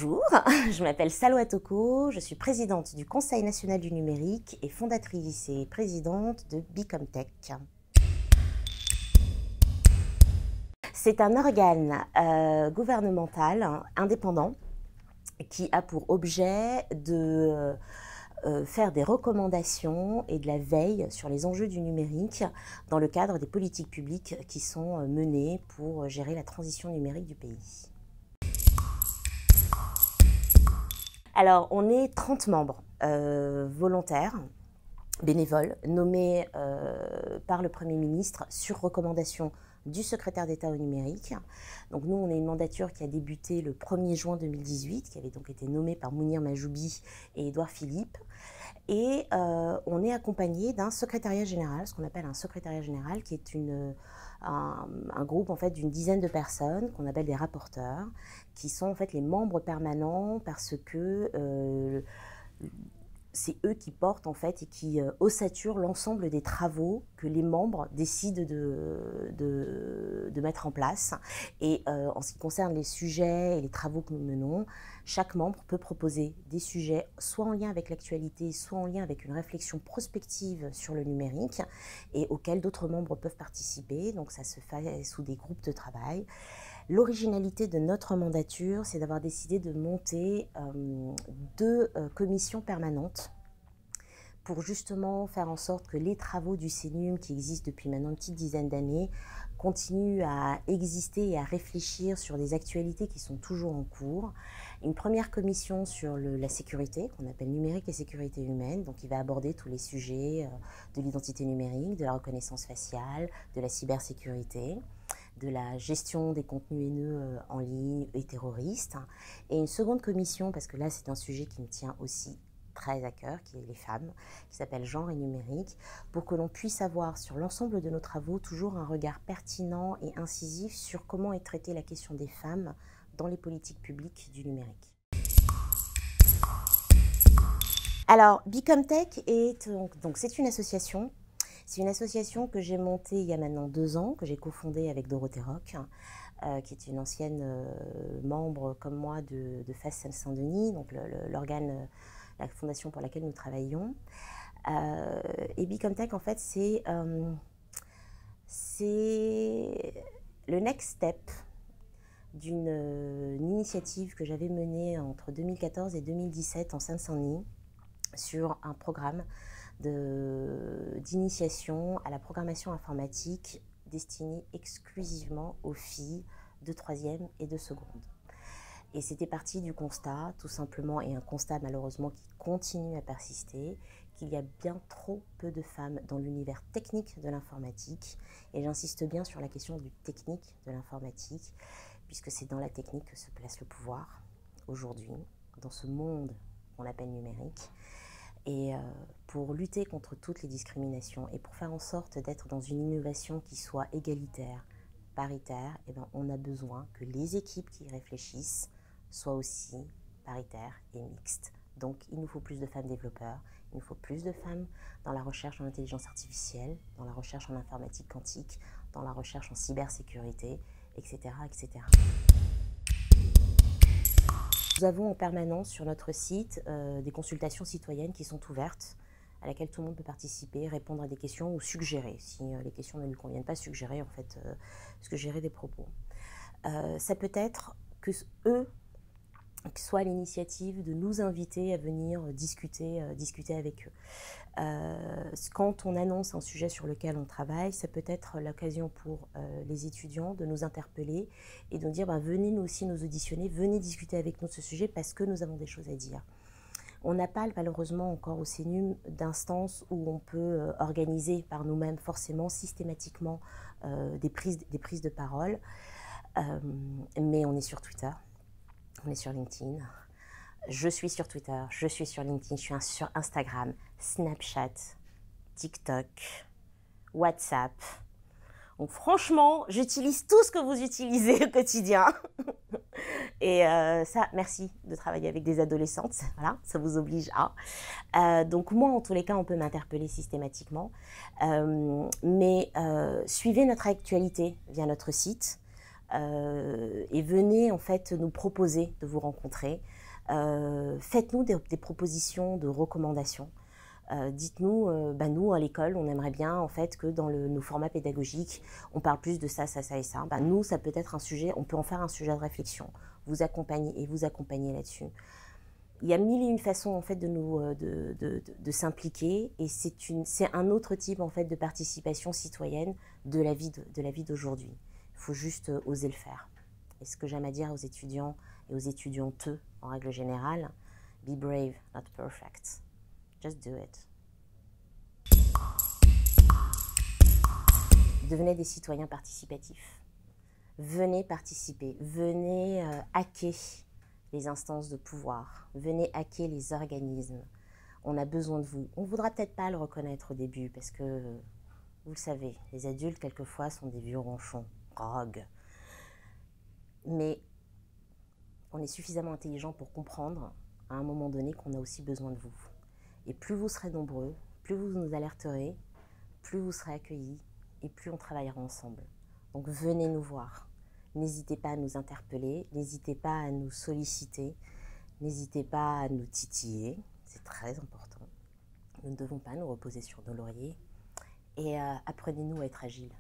Bonjour, je m'appelle Salwa Toko, je suis présidente du Conseil national du numérique et fondatrice et présidente de Bicomtech. C'est un organe gouvernemental indépendant qui a pour objet de faire des recommandations et de la veille sur les enjeux du numérique dans le cadre des politiques publiques qui sont menées pour gérer la transition numérique du pays. Alors, on est 30 membres volontaires, bénévoles, nommés par le Premier ministre sur recommandation du secrétaire d'État au numérique. Donc nous, on est une mandature qui a débuté le 1er juin 2018, qui avait donc été nommée par Mounir Majoubi et Édouard Philippe. Et on est accompagné d'un secrétariat général, ce qu'on appelle un secrétariat général, qui est un groupe en fait d'une dizaine de personnes qu'on appelle des rapporteurs, qui sont en fait les membres permanents parce que c'est eux qui portent en fait et qui ossaturent l'ensemble des travaux que les membres décident de mettre en place. Et en ce qui concerne les sujets et les travaux que nous menons, chaque membre peut proposer des sujets soit en lien avec l'actualité, soit en lien avec une réflexion prospective sur le numérique et auxquels d'autres membres peuvent participer. Donc ça se fait sous des groupes de travail. L'originalité de notre mandature, c'est d'avoir décidé de monter deux commissions permanentes pour justement faire en sorte que les travaux du CNUM, qui existent depuis maintenant une petite dizaine d'années, continuent à exister et à réfléchir sur des actualités qui sont toujours en cours. Une première commission sur la sécurité, qu'on appelle numérique et sécurité humaine, donc qui va aborder tous les sujets de l'identité numérique, de la reconnaissance faciale, de la cybersécurité, de la gestion des contenus haineux en ligne et terroristes. Et une seconde commission, parce que là c'est un sujet qui me tient aussi très à cœur, qui est les femmes, qui s'appelle Genre et numérique, pour que l'on puisse avoir sur l'ensemble de nos travaux toujours un regard pertinent et incisif sur comment est traitée la question des femmes dans les politiques publiques du numérique. Alors, Bicomtech est donc c'est une association. C'est une association que j'ai montée il y a maintenant 2 ans, que j'ai cofondée avec Dorothée Roch, qui est une ancienne membre comme moi de FAS Seine-Saint-Denis, donc l'organe, la fondation pour laquelle nous travaillons. Et Bicomtech, en fait, c'est le next step d'une initiative que j'avais menée entre 2014 et 2017 en Seine-Saint-Denis sur un programme d'initiation à la programmation informatique destinée exclusivement aux filles de 3e et de seconde. Et c'était parti du constat, tout simplement, et un constat malheureusement qui continue à persister, qu'il y a bien trop peu de femmes dans l'univers technique de l'informatique. Et j'insiste bien sur la question du technique de l'informatique, puisque c'est dans la technique que se place le pouvoir aujourd'hui, dans ce monde qu'on appelle numérique. Et pour lutter contre toutes les discriminations et pour faire en sorte d'être dans une innovation qui soit égalitaire, paritaire, eh bien, on a besoin que les équipes qui y réfléchissent soient aussi paritaires et mixtes. Donc il nous faut plus de femmes développeurs, il nous faut plus de femmes dans la recherche en intelligence artificielle, dans la recherche en informatique quantique, dans la recherche en cybersécurité, etc. etc. Nous avons en permanence sur notre site des consultations citoyennes qui sont ouvertes, à laquelle tout le monde peut participer, répondre à des questions ou suggérer. Si les questions ne lui conviennent pas, suggérer en fait, suggérer des propos. Ça peut être que eux soient à l'initiative de nous inviter à venir discuter avec eux. Quand on annonce un sujet sur lequel on travaille, ça peut être l'occasion pour les étudiants de nous interpeller et de nous dire venez nous aussi nous auditionner, venez discuter avec nous de ce sujet parce que nous avons des choses à dire. On n'a pas malheureusement encore au CNUM d'instance où on peut organiser par nous-mêmes forcément systématiquement des prises de parole, mais on est sur Twitter, on est sur LinkedIn. Je suis sur Twitter, je suis sur LinkedIn, je suis sur Instagram, Snapchat, TikTok, WhatsApp. Donc franchement, j'utilise tout ce que vous utilisez au quotidien. Et ça, merci de travailler avec des adolescentes, voilà, ça vous oblige à. Donc moi, en tous les cas, on peut m'interpeller systématiquement. Mais suivez notre actualité via notre site. Et venez en fait nous proposer de vous rencontrer. Faites-nous des propositions de recommandations. Dites-nous, nous à l'école, on aimerait bien en fait que dans nos formats pédagogiques, on parle plus de ça, ça, ça et ça. Nous, ça peut être un sujet, on peut en faire un sujet de réflexion, vous accompagner là-dessus. Il y a mille et une façons en fait de s'impliquer, et c'est un autre type en fait de participation citoyenne de la vie d'aujourd'hui. Il faut juste oser le faire. Et ce que j'aime à dire aux étudiants et aux étudiantes en règle générale, be brave, not perfect. Just do it. Devenez des citoyens participatifs. Venez participer, venez hacker les instances de pouvoir, venez hacker les organismes. On a besoin de vous. On ne voudra peut-être pas le reconnaître au début parce que, vous le savez, les adultes quelquefois sont des vieux ronchons, rogues. Mais on est suffisamment intelligent pour comprendre à un moment donné qu'on a aussi besoin de vous. Et plus vous serez nombreux, plus vous nous alerterez, plus vous serez accueillis et plus on travaillera ensemble. Donc venez nous voir. N'hésitez pas à nous interpeller, n'hésitez pas à nous solliciter, n'hésitez pas à nous titiller, c'est très important. Nous ne devons pas nous reposer sur nos lauriers. Et apprenez-nous à être agiles.